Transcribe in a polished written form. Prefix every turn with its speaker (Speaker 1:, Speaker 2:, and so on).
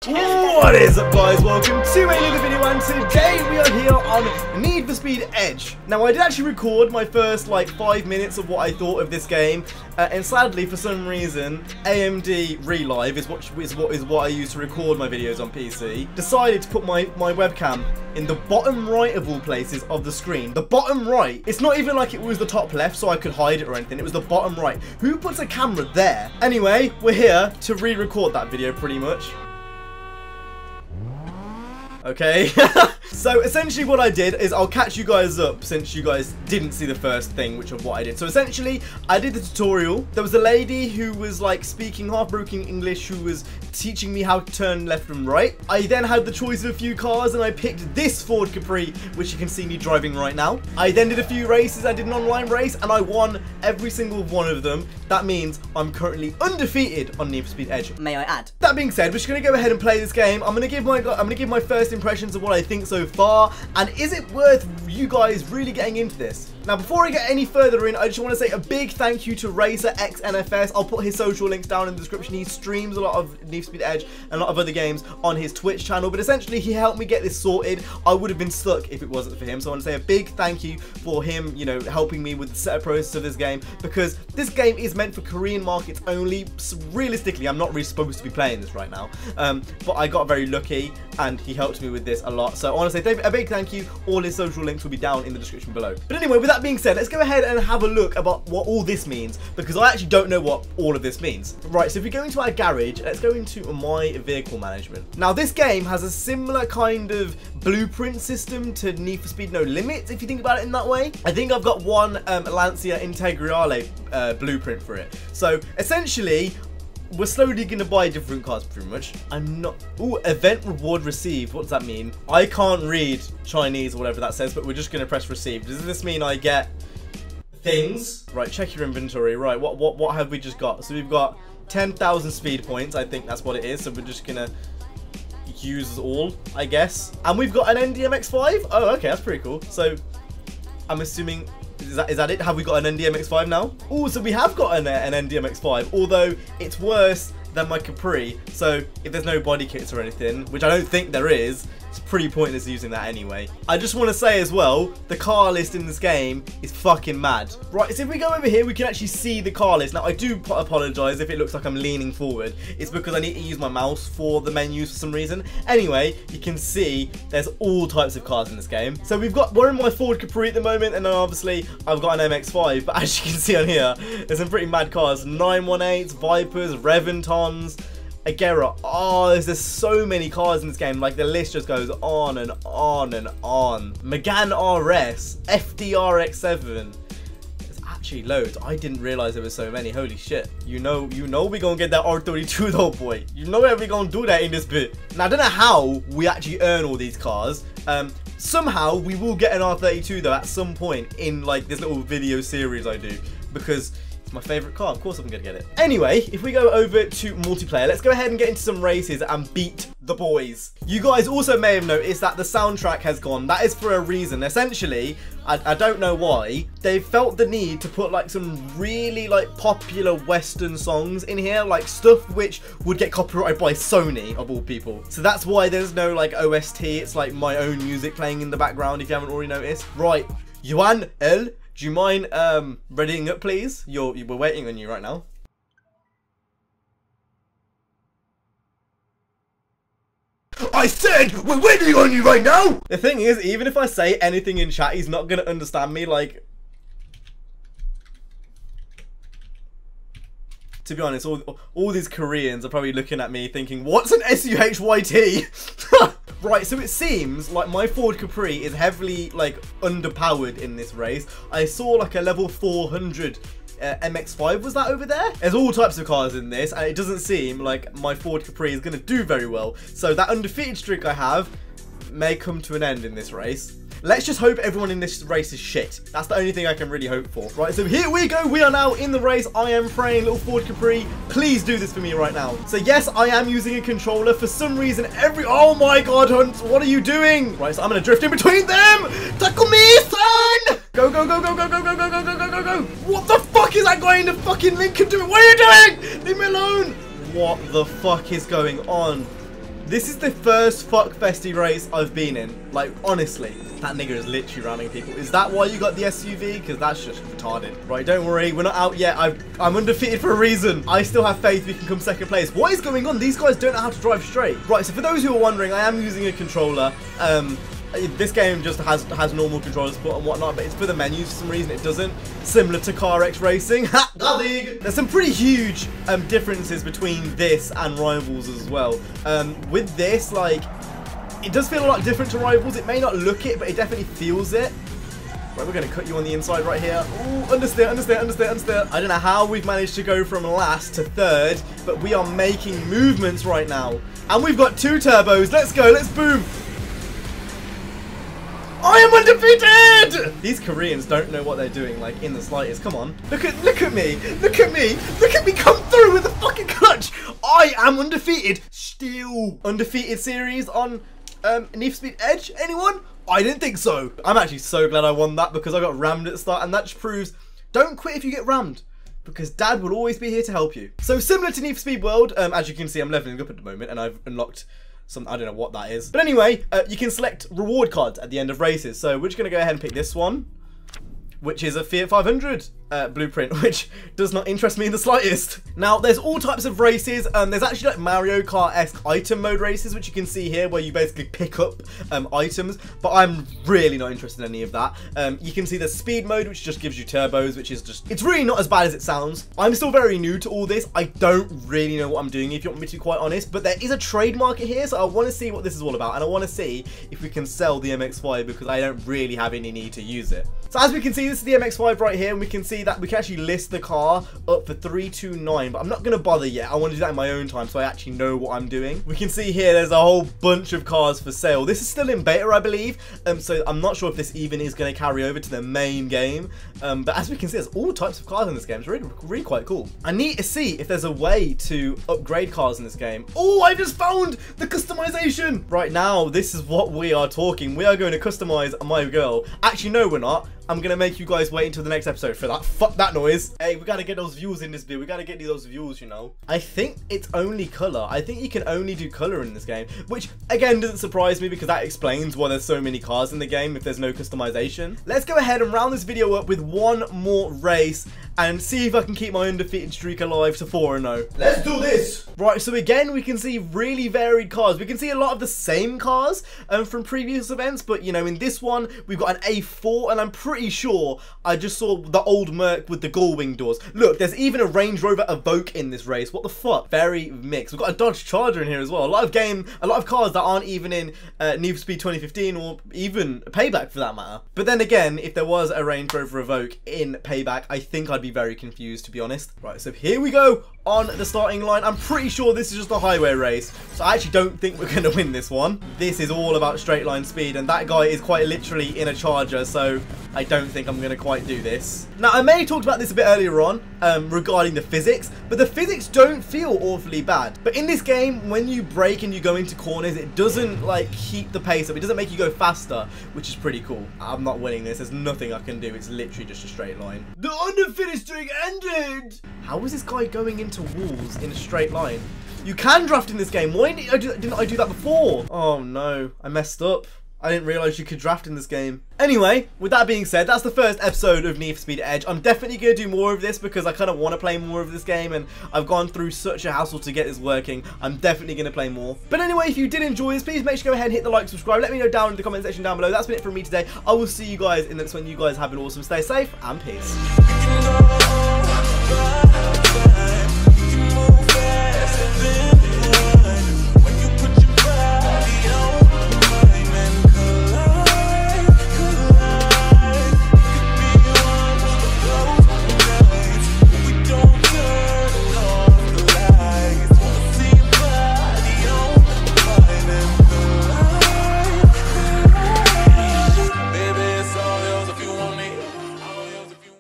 Speaker 1: What is up, guys? Welcome to another video, and today we are here on Need for Speed Edge. Now, I did actually record my first like 5 minutes of what I thought of this game, and sadly, for some reason, AMD Relive is what I use to record my videos on PC. Decided to put my webcam in the bottom right of all places of the screen. The bottom right. It's not even like it was the top left so I could hide it or anything. It was the bottom right. Who puts a camera there? Anyway, we're here to re-record that video pretty much. Okay, so essentially what I did is I'll catch you guys up since you guys didn't see the first thing, which of what I did. So essentially, I did the tutorial. There was a lady who was like speaking half-broken English who was teaching me how to turn left and right. I then had the choice of a few cars and I picked this Ford Capri, which you can see me driving right now. I then did a few races. I did an online race and I won every single one of them. That means I'm currently undefeated on Need for Speed Edge, may I add. That being said, we're just gonna go ahead and play this game. I'm gonna give my first impressions of what I think so far, and is it worth you guys really getting into this? Now, before I get any further in, I just want to say a big thank you to Racer X NFS. I'll put his social links down in the description. He streams a lot of Need for Speed Edge and a lot of other games on his Twitch channel, but essentially he helped me get this sorted. I would have been stuck if it wasn't for him, so I want to say a big thank you for him, you know, helping me with the setup process of this game, because this game is meant for Korean markets only. So realistically, I'm not really supposed to be playing this right now, but I got very lucky and he helped me with this a lot. So I want to say a big thank you. All his social links will be down in the description below. But anyway, with that being said, let's go ahead and have a look about what all this means, because I actually don't know what all of this means. Right, so if we go into our garage, let's go into my vehicle management. Now, this game has a similar kind of blueprint system to Need for Speed No Limits, if you think about it in that way. I think I've got one Lancia Integrale blueprint for it. So essentially, we're slowly going to buy different cars, pretty much. I'm not... Ooh, event reward received. What does that mean? I can't read Chinese or whatever that says, but we're just going to press receive. Does this mean I get things? Right, check your inventory. Right, what have we just got? So we've got 10,000 speed points. I think that's what it is. So we're just going to use all, I guess. And we've got an NDMX5. Oh, okay, that's pretty cool. So I'm assuming... Is that it? Have we got an NDMX5 now? Oh, so we have got an NDMX5, although it's worse than my Capri. So if there's no body kits or anything, which I don't think there is, it's pretty pointless using that anyway. I just want to say as well, the car list in this game is fucking mad. Right, so if we go over here, we can actually see the car list. Now, I do apologise if it looks like I'm leaning forward. It's because I need to use my mouse for the menus for some reason. Anyway, you can see there's all types of cars in this game. So we're in my Ford Capri at the moment, and then obviously I've got an MX-5. But as you can see on here, there's some pretty mad cars. 918s, Vipers, Reventons, Agera. Oh, there's so many cars in this game. Like, the list just goes on and on and on. Megane RS, FDRX7. There's actually loads. I didn't realize there were so many. Holy shit. You know we're gonna get that R32 though, boy. You know we're gonna do that in this bit. Now, I don't know how we actually earn all these cars. Somehow we will get an R32 though at some point in like this little video series I do, because it's my favourite car. Of course I'm going to get it. Anyway, if we go over to multiplayer, let's go ahead and get into some races and beat the boys. You guys also may have noticed that the soundtrack has gone. That is for a reason. Essentially, I don't know why, they felt the need to put like some really like popular Western songs in here, like stuff which would get copyrighted by Sony, of all people. So that's why there's no like OST. It's like my own music playing in the background, if you haven't already noticed. Right, Yuan L, do you mind readying up, please? We're waiting on you right now. I said we're waiting on you right now! The thing is, even if I say anything in chat, he's not going to understand me, like... To be honest, all these Koreans are probably looking at me thinking, what's an SUHYT? Right, so it seems like my Ford Capri is heavily, like, underpowered in this race. I saw, like, a level 400 MX-5, was that over there? There's all types of cars in this, and it doesn't seem like my Ford Capri is going to do very well. So that undefeated streak I have may come to an end in this race. Let's just hope everyone in this race is shit. That's the only thing I can really hope for. Right, so here we go. We are now in the race. I am praying, little Ford Capri, please do this for me right now. So yes, I am using a controller. For some reason, oh my god, Hunt, what are you doing? Right, so I'm going to drift in between them. Tackle me, son! Go, go, go, go, go, go, go, go, go, go, go, go, go. What the fuck is that guy in the fucking Lincoln doing? What are you doing? Leave me alone. What the fuck is going on? This is the first fuckfesty race I've been in. Like, honestly, that nigga is literally ramming people. Is that why you got the SUV? Because that's just retarded. Right, don't worry. We're not out yet. I'm undefeated for a reason. I still have faith we can come second place. What is going on? These guys don't know how to drive straight. Right, so for those who are wondering, I am using a controller. This game just has normal controller support and whatnot, but it's for the menus for some reason it doesn't. Similar to Car X Racing. Ha! There's some pretty huge differences between this and Rivals as well. With this, like, it does feel a lot different to Rivals. It may not look it, but it definitely feels it. Right, we're going to cut you on the inside right here. Ooh, understeer. I don't know how we've managed to go from last to third, but we are making movements right now. And we've got 2 turbos. Let's go. Let's boom. I am undefeated! These Koreans don't know what they're doing, like, in the slightest. Come on. Look at me. Look at me come through with the fucking clutch. I am undefeated. Still. Undefeated series on Need for Speed Edge. Anyone? I didn't think so. I'm actually so glad I won that because I got rammed at the start, and that just proves don't quit if you get rammed, because Dad will always be here to help you. So similar to Need for Speed World, as you can see, I'm leveling up at the moment, and I've unlocked some, I don't know what that is. But anyway, you can select reward cards at the end of races. So we're just going to go ahead and pick this one, which is a Fiat 500 blueprint, which does not interest me in the slightest. Now, there's all types of races. There's actually like Mario Kart-esque item mode races, which you can see here, where you basically pick up items, but I'm really not interested in any of that. You can see the speed mode, which just gives you turbos, which is just, it's really not as bad as it sounds. I'm still very new to all this. I don't really know what I'm doing, if you want me to be quite honest, but there is a trade market here, so I want to see what this is all about, and I want to see if we can sell the MX-5, because I don't really have any need to use it. So as we can see, this is the MX-5 right here, and we can see that we can actually list the car up for 329, but I'm not going to bother yet. I want to do that in my own time so I actually know what I'm doing. We can see here there's a whole bunch of cars for sale. This is still in beta, I believe, so I'm not sure if this even is going to carry over to the main game, but as we can see, there's all types of cars in this game. It's really quite cool. I need to see if there's a way to upgrade cars in this game. Oh, I just found the customization! Right now, this is what we are talking. We are going to customize my girl. Actually, no, we're not. I'm going to make you guys wait until the next episode for that. Fuck that noise. Hey, we got to get those views in this bit. We got to get those views, you know. I think it's only color. I think you can only do color in this game, which again doesn't surprise me because that explains why there's so many cars in the game if there's no customization. Let's go ahead and round this video up with one more race and see if I can keep my undefeated streak alive to 4-0. Let's do this. Right, so again, we can see really varied cars. We can see a lot of the same cars from previous events, but you know, in this one, we've got an A4, and I'm pretty sure I just saw the old Merc with the gullwing doors. Look, there's even a Range Rover Evoque in this race. What the fuck? Very mixed. We've got a Dodge Charger in here as well. A lot of cars that aren't even in Need for Speed 2015 or even Payback for that matter. But then again, if there was a Range Rover Evoque in Payback, I think I'd be very confused, to be honest. Right, so here we go on the starting line. I'm pretty sure this is just a highway race, so I actually don't think we're going to win this one. This is all about straight line speed, and that guy is quite literally in a Charger, so I don't think I'm going to quite do this. Now, I may have talked about this a bit earlier on regarding the physics, but the physics don't feel awfully bad. But in this game, when you brake and you go into corners, it doesn't like keep the pace up. It doesn't make you go faster, which is pretty cool. I'm not winning this. There's nothing I can do. It's literally just a straight line. The undefeated streak ended! How is this guy going into walls in a straight line? You can draft in this game. Why didn't I do that before? Oh no, I messed up. I didn't realise you could draft in this game. Anyway, with that being said, that's the first episode of Need for Speed Edge. I'm definitely going to do more of this because I kind of want to play more of this game, and I've gone through such a hassle to get this working. I'm definitely going to play more. But anyway, if you did enjoy this, please make sure to go ahead and hit the like, subscribe. Let me know down in the comment section down below. That's been it from me today. I will see you guys in the next one. You guys have an awesome, stay safe, and peace.